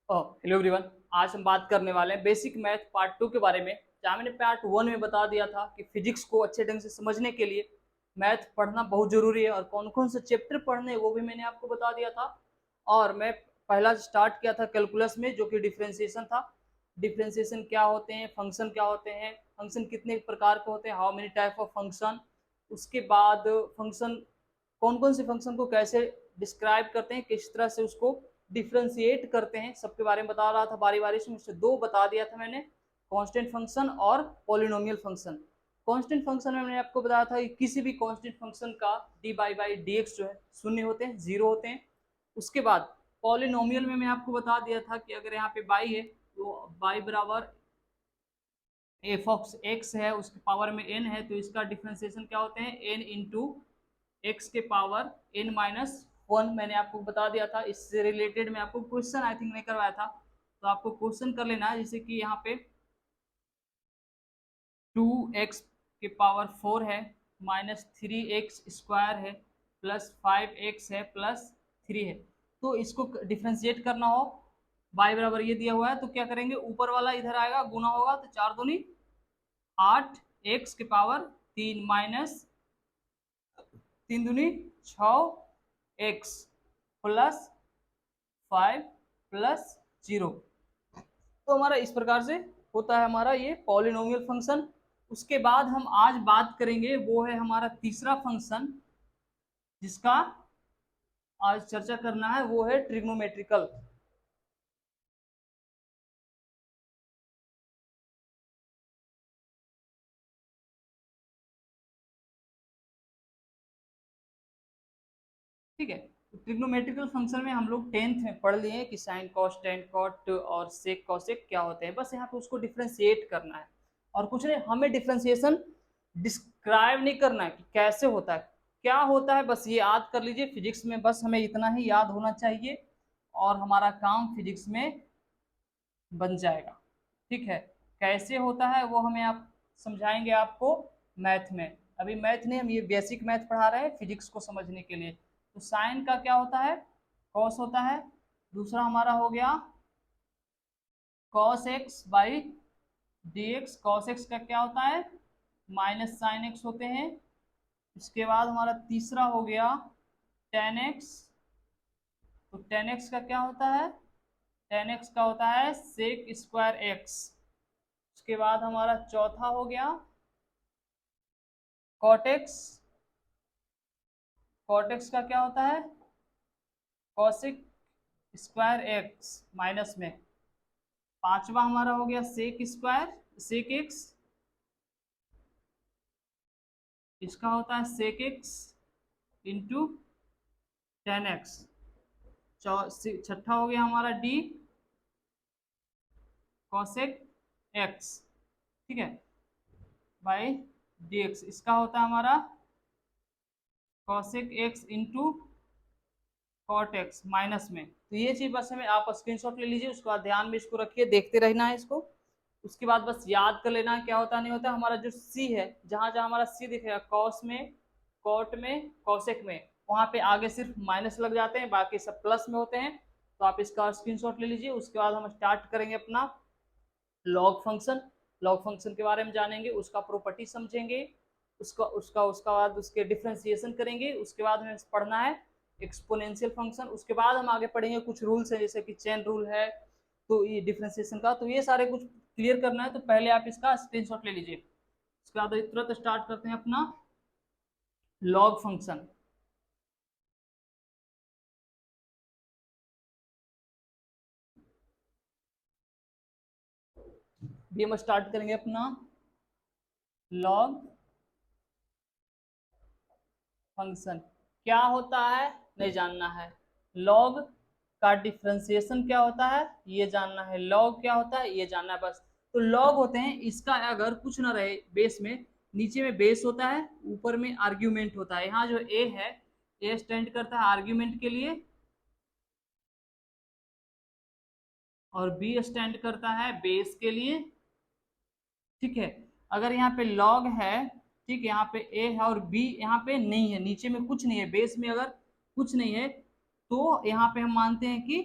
Hello everyone. आज हम बात करने वाले हैं बेसिक मैथ पार्ट 2 के बारे में। जहाँ मैंने पार्ट 1 में बता दिया था कि फिजिक्स को अच्छे ढंग से समझने के लिए मैथ पढ़ना बहुत जरूरी है और कौन कौन से चैप्टर पढ़ने हैं वो भी मैंने आपको बता दिया था। और मैं पहला स्टार्ट किया था कैलकुलस में, जो कि डिफ्रेंसिएशन था। डिफ्रेंसिएशन क्या होते हैं, फंक्शन क्या होते हैं, फंक्शन कितने प्रकार के होते हैं, how many type of function. उसके बाद फंक्शन, कौन कौन से फंक्शन को कैसे डिस्क्राइब करते हैं, किस तरह से उसको डिफ्रेंशिएट करते हैं, सबके बारे में बता रहा था बारी बारी से। मुझसे दो बता दिया था मैंने, कांस्टेंट फंक्शन और पॉलिनोमियल फंक्शन। कांस्टेंट फंक्शन में मैंने आपको बताया था कि किसी भी कांस्टेंट फंक्शन का डी बाई डी एक्स जो है शून्य होते हैं, जीरो होते हैं। उसके बाद पॉलिनोमियल में मैं आपको बता दिया था कि अगर यहाँ पे बाई है तो बाई बराबर एफ ऑफ एक्स है, उसके पावर में एन है, तो इसका डिफ्रेंसिएशन क्या होते हैं, एन इंटू एक्स के पावर एन माइनस वन। मैंने आपको बता दिया था। इससे रिलेटेड मैं आपको क्वेश्चन आई थिंक नहीं करवाया था, तो आपको क्वेश्चन कर लेना है। जैसे कि यहाँ पे 2x के पावर 4 है, माइनस 3x स्क्वायर है, प्लस 5x है, प्लस 3 है। तो इसको डिफ्रेंशिएट करना हो, y बराबर ये दिया हुआ है, तो क्या करेंगे, ऊपर वाला इधर आएगा, गुना होगा, तो 4 दूनी 8, x के पावर 3 माइनस 3 दूनी 6 x प्लस 5 प्लस 0। तो हमारा इस प्रकार से होता है हमारा ये पॉलिनोमियल फंक्शन। उसके बाद हम आज बात करेंगे, वो है हमारा तीसरा फंक्शन जिसका आज चर्चा करना है, वो है ट्रिग्नोमेट्रिकल। ठीक है, तो ट्रिग्नोमेट्रिकल फंक्शन में हम लोग 10th में पढ़ लिए कि साइन कॉस टेन कॉट और सेक कॉसेक क्या होते हैं। बस यहाँ पे उसको डिफ्रेंशिएट करना है और कुछ नहीं। हमें डिफ्रेंशिएशन डिस्क्राइब नहीं करना है कि कैसे होता है, क्या होता है, बस ये याद कर लीजिए। फिजिक्स में बस हमें इतना ही याद होना चाहिए और हमारा काम फिजिक्स में बन जाएगा। ठीक है, कैसे होता है वो हमें आप समझाएंगे आपको मैथ में। अभी मैथ नहीं, हम ये बेसिक मैथ पढ़ा रहे हैं फिजिक्स को समझने के लिए। तो साइन का क्या होता है, कॉस होता है। दूसरा हमारा हो गया cos x by D x. Cos x का क्या होता है, माइनस साइन एक्स होते हैं। इसके बाद हमारा तीसरा हो गया टेन एक्स। तो टेन एक्स का क्या होता है, टेन एक्स का होता है सेक स्क्वायर एक्स। उसके बाद हमारा चौथा हो गया कॉट एक्स। कॉट एक्स का क्या होता है, कॉसिक स्क्वायर एक्स माइनस में। पांचवा हमारा हो गया सेक स्क्वायर, सेक एक्स, इसका होता है sec x into ten x. छठा हो गया हमारा डी कॉसेक एक्स, ठीक है, बाई डी एक्स। इसका होता है हमारा cosec x into cot x minus में। तो ये चीज बस हमें आप स्क्रीनशॉट ले लीजिए, उसके बाद ध्यान में इसको रखिए, देखते रहना है इसको। उसके बाद बस याद कर लेना है क्या होता नहीं होता। हमारा जो सी है, जहां जहां हमारा सी दिखेगा, कॉस में, कॉट में, कॉसेक में, वहां पे आगे सिर्फ माइनस लग जाते हैं, बाकी सब प्लस में होते हैं। तो आप इसका स्क्रीनशॉट ले लीजिए। उसके बाद हम स्टार्ट करेंगे अपना लॉग फंक्शन। लॉग फंक्शन के बारे में जानेंगे, उसका प्रॉपर्टी समझेंगे, उसका उसका उसका बाद उसके डिफ्रेंसिएशन करेंगे। उसके बाद हमें पढ़ना है एक्सपोनेंशियल फंक्शन। उसके बाद हम आगे पढ़ेंगे कुछ रूल्स है, जैसे कि चेन रूल है, तो ये डिफ्रेंसिएशन का, तो ये सारे कुछ क्लियर करना है। तो पहले आप इसका स्क्रीनशॉट ले लीजिए। उसके बाद तुरंत स्टार्ट करते हैं अपना लॉग फंक्शन। भी हम स्टार्ट करेंगे अपना लॉग फंक्शन। क्या होता है नहीं जानना है, लॉग का डिफ्रेंसिएशन क्या होता है ये जानना है, लॉग क्या होता है ये जानना है बस। तो लॉग होते हैं, इसका अगर कुछ ना रहे बेस में, नीचे में बेस होता है, ऊपर में आर्ग्यूमेंट होता है। यहाँ जो ए है, ए स्टैंड करता है आर्ग्यूमेंट के लिए, और बी स्टैंड करता है बेस के लिए। ठीक है, अगर यहाँ पे लॉग है, ठीक है, यहाँ पे ए है और बी यहाँ पे नहीं है, नीचे में कुछ नहीं है, बेस में अगर कुछ नहीं है, तो यहाँ पे हम मानते हैं कि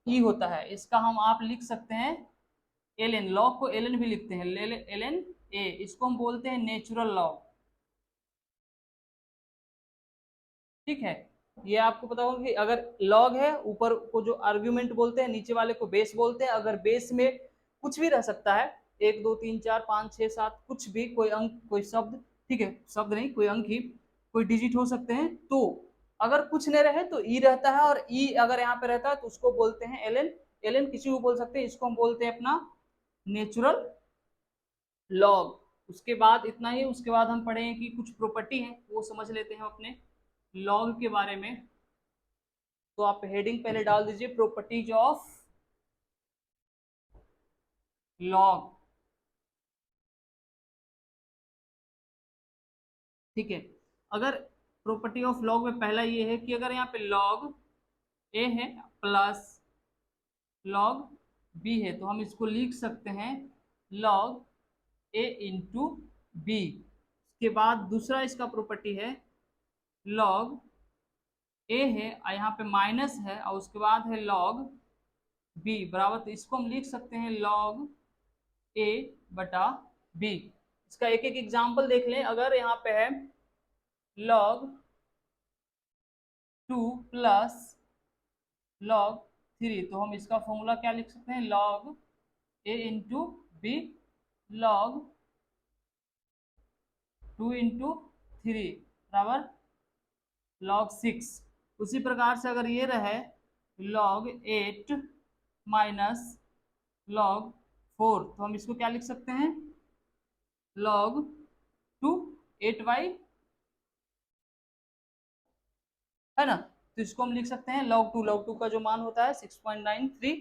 ई होता है, इसका हम आप लिख सकते हैं ln, लॉग को ln भी लिखते हैं, ln a, इसको हम बोलते हैं नेचुरल लॉग। ठीक है, ये आपको पता होगा कि अगर लॉग है, ऊपर को जो आर्ग्यूमेंट बोलते हैं, नीचे वाले को बेस बोलते हैं। अगर बेस में कुछ भी रह सकता है, 1 2 3 4 5 6 7, कुछ भी, कोई अंक, कोई शब्द, ठीक है, शब्द नहीं, कोई अंक ही, कोई डिजिट हो सकते हैं। तो अगर कुछ नहीं रहे तो ई रहता है, और ई अगर यहाँ पे रहता है तो उसको बोलते हैं एल एन किसी को बोल सकते हैं, इसको हम बोलते हैं अपना नेचुरल लॉग। उसके बाद इतना ही, उसके बाद हम पढ़ेंगे कि कुछ प्रॉपर्टी है वो समझ लेते हैं अपने लॉग के बारे में। तो आप हेडिंग पहले डाल दीजिए, प्रॉपर्टीज ऑफ लॉग। ठीक है, अगर प्रॉपर्टी ऑफ लॉग में पहला ये है कि अगर यहाँ पे लॉग ए है प्लस लॉग बी है, तो हम इसको लिख सकते हैं लॉग ए इंटू बी। उसके बाद दूसरा इसका प्रॉपर्टी है लॉग ए है और यहाँ पे माइनस है, और उसके बाद है लॉग बी बराबर, तो इसको हम लिख सकते हैं लॉग ए बटा बी। इसका एक एक एग्जाम्पल देख लें। अगर यहाँ पे है लॉग 2 प्लस लॉग 3, तो हम इसका फॉर्मूला क्या लिख सकते हैं, लॉग ए इंटू बी लॉग 2 इंटू 3 बराबर लॉग 6। उसी प्रकार से अगर ये रहे लॉग 8 माइनस लॉग 4, तो हम इसको क्या लिख सकते हैं, लॉग 2 8/, है ना। तो इसको हम लिख सकते हैं लॉग टू का जो मान होता है 6.93,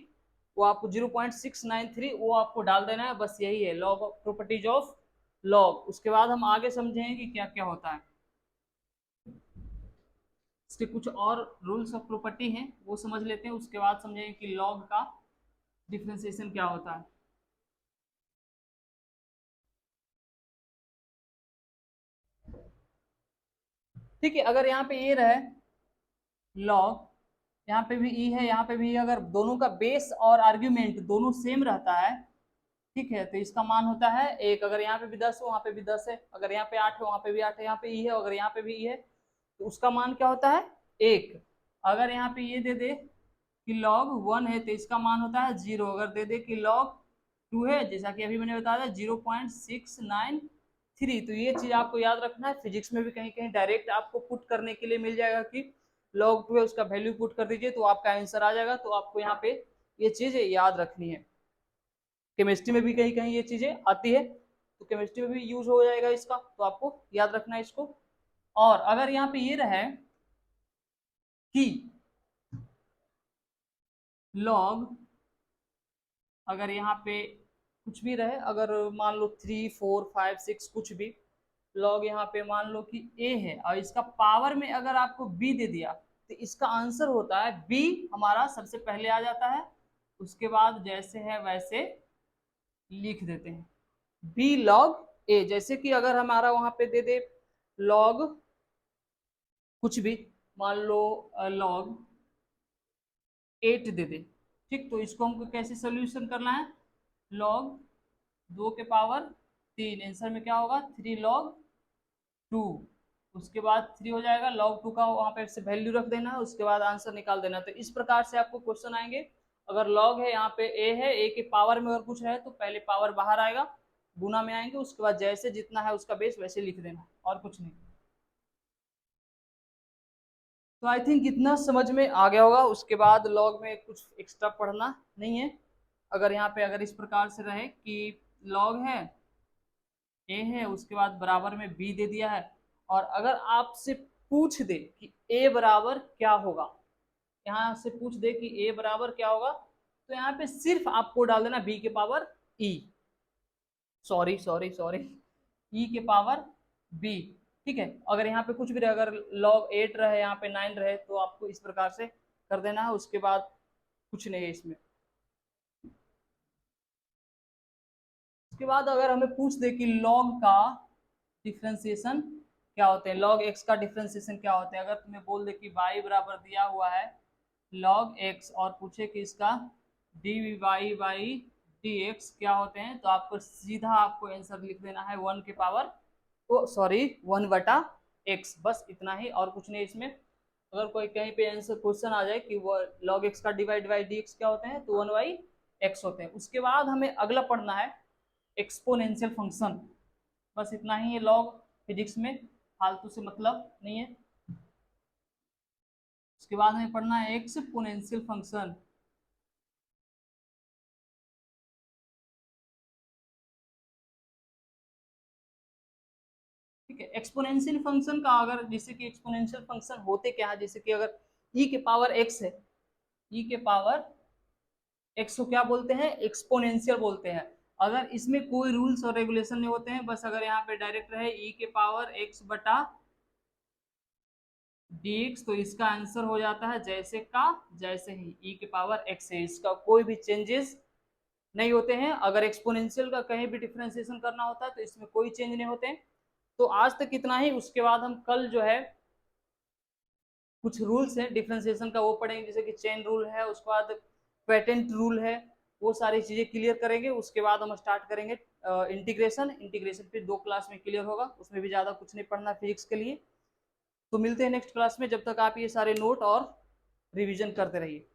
वो आपको 0.693 वो आपको डाल देना है, बस यही है लॉग प्रॉपर्टीज ऑफ लॉग। उसके बाद हम आगे समझेंगे कि क्या क्या होता है, इसके कुछ और रूल्स ऑफ प्रॉपर्टी हैं वो समझ लेते हैं। उसके बाद समझेंगे कि लॉग का डिफरेंशिएशन क्या होता है। ठीक है, अगर यहाँ पे ये रहे लॉग, यहाँ पे भी ई है, यहाँ पे भी, अगर दोनों का बेस और आर्ग्यूमेंट दोनों सेम रहता है, ठीक है, तो इसका मान होता है 1। अगर यहाँ पे भी 10 है, वहाँ पे भी 10 है, अगर यहाँ पे 8 है, वहाँ पे भी 8 है, यहाँ पे ई है, अगर यहाँ पे भी ई है, तो उसका मान क्या होता है 1। अगर यहाँ पे ये दे दे कि log 1 है, तो इसका मान होता है 0। अगर दे दे कि log 2 है, जैसा कि अभी मैंने बताया 0.693, तो ये चीज आपको याद रखना है। फिजिक्स में भी कहीं कहीं डायरेक्ट आपको पुट करने के लिए मिल जाएगा कि log 2 है, उसका वैल्यू पुट कर दीजिए तो आपका आंसर आ जाएगा। तो आपको यहाँ पे ये चीज याद रखनी है। केमिस्ट्री में भी कहीं कहीं ये चीजें आती है, तो केमिस्ट्री में भी यूज हो जाएगा इसका, तो आपको याद रखना है इसको। और अगर यहाँ पे ये रहे कि लॉग, अगर यहाँ पे कुछ भी रहे, अगर मान लो 3 4 5 6 कुछ भी, लॉग यहाँ पे मान लो कि a है और इसका पावर में अगर आपको b दे दिया, तो इसका आंसर होता है b, हमारा सबसे पहले आ जाता है, उसके बाद जैसे है वैसे लिख देते हैं b लॉग a। जैसे कि अगर हमारा वहां पे दे दे लॉग कुछ भी, मान लो लॉग 8 दे दे, ठीक, तो इसको हमको कैसे सोल्यूशन करना है, लॉग 2 के पावर 3, आंसर में क्या होगा 3 लॉग 2, उसके बाद 3 हो जाएगा, लॉग 2 का वहां पे से वैल्यू रख देना है, उसके बाद आंसर निकाल देना। तो इस प्रकार से आपको क्वेश्चन आएंगे। अगर लॉग है, यहाँ पे ए है, ए के पावर में अगर कुछ है तो पहले पावर बाहर आएगा, गुना में आएंगे, उसके बाद जैसे जितना है उसका बेस वैसे लिख देना, और कुछ नहीं। तो आई थिंक इतना समझ में आ गया होगा। उसके बाद लॉग में कुछ एक्स्ट्रा पढ़ना नहीं है। अगर यहाँ पे अगर इस प्रकार से रहे कि लॉग है, ए है, उसके बाद बराबर में बी दे दिया है, और अगर आपसे पूछ दे कि ए बराबर क्या होगा, यहाँ से पूछ दे कि ए बराबर क्या होगा, तो यहाँ पे सिर्फ आपको डाल देना बी के पावर ई, सॉरी सॉरी सॉरी, ई के पावर बी। ठीक है, अगर यहाँ पे कुछ भी रहे, अगर log 8 रहे, यहाँ पे 9 रहे, तो आपको इस प्रकार से कर देना है। उसके बाद कुछ नहीं है इसमें। उसके बाद अगर हमें पूछ दे कि log का डिफ्रेंसिएशन क्या होते हैं, log x का डिफ्रेंसिएशन क्या होते हैं, अगर तुम्हें बोल दे कि y बराबर दिया हुआ है log x और पूछे कि इसका dy बाई dx क्या होते हैं, तो आपको सीधा आपको आंसर लिख देना है 1 के पावर ओ सॉरी 1/x, बस इतना ही और कुछ नहीं इसमें। अगर कोई कहीं पे आंसर क्वेश्चन आ जाए कि वो log x का डिवाइड बाई dx क्या होते हैं, तो 1/x होते हैं। उसके बाद हमें अगला पढ़ना है एक्सपोनेंशियल फंक्शन, बस इतना ही है। लॉग फिजिक्स में फालतू से मतलब नहीं है। उसके बाद हमें पढ़ना है एक्सपोनेंशियल फंक्शन। ठीक है, एक्सपोनेंशियल फंक्शन का अगर जैसे कि एक्सपोनेंशियल फंक्शन होते क्या है, जैसे कि अगर e के पावर x है, e के पावर x को क्या बोलते हैं, एक्सपोनेंशियल बोलते हैं। अगर इसमें कोई रूल्स और रेगुलेशन नहीं होते हैं, बस अगर यहाँ पे डायरेक्ट रहे e के पावर x बटा dx, तो इसका आंसर हो जाता है जैसे का जैसे ही, e के पावर x है, इसका कोई भी चेंजेस नहीं होते हैं। अगर एक्सपोनेंशियल का कहीं भी डिफरेंशिएशन करना होता है तो इसमें कोई चेंज नहीं होते हैं। तो आज तक इतना ही। उसके बाद हम कल जो है कुछ रूल्स हैं डिफरेंशिएशन का वो पढ़ेंगे, जैसे कि चेन रूल है, उसके बाद पेटेंट रूल है, वो सारी चीजें क्लियर करेंगे। उसके बाद हम स्टार्ट करेंगे इंटीग्रेशन। इंटीग्रेशन फिर 2 क्लास में क्लियर होगा, उसमें भी ज्यादा कुछ नहीं पढ़ना फिजिक्स के लिए। तो मिलते हैं नेक्स्ट क्लास में, जब तक आप ये सारे नोट और रिवीजन करते रहिए।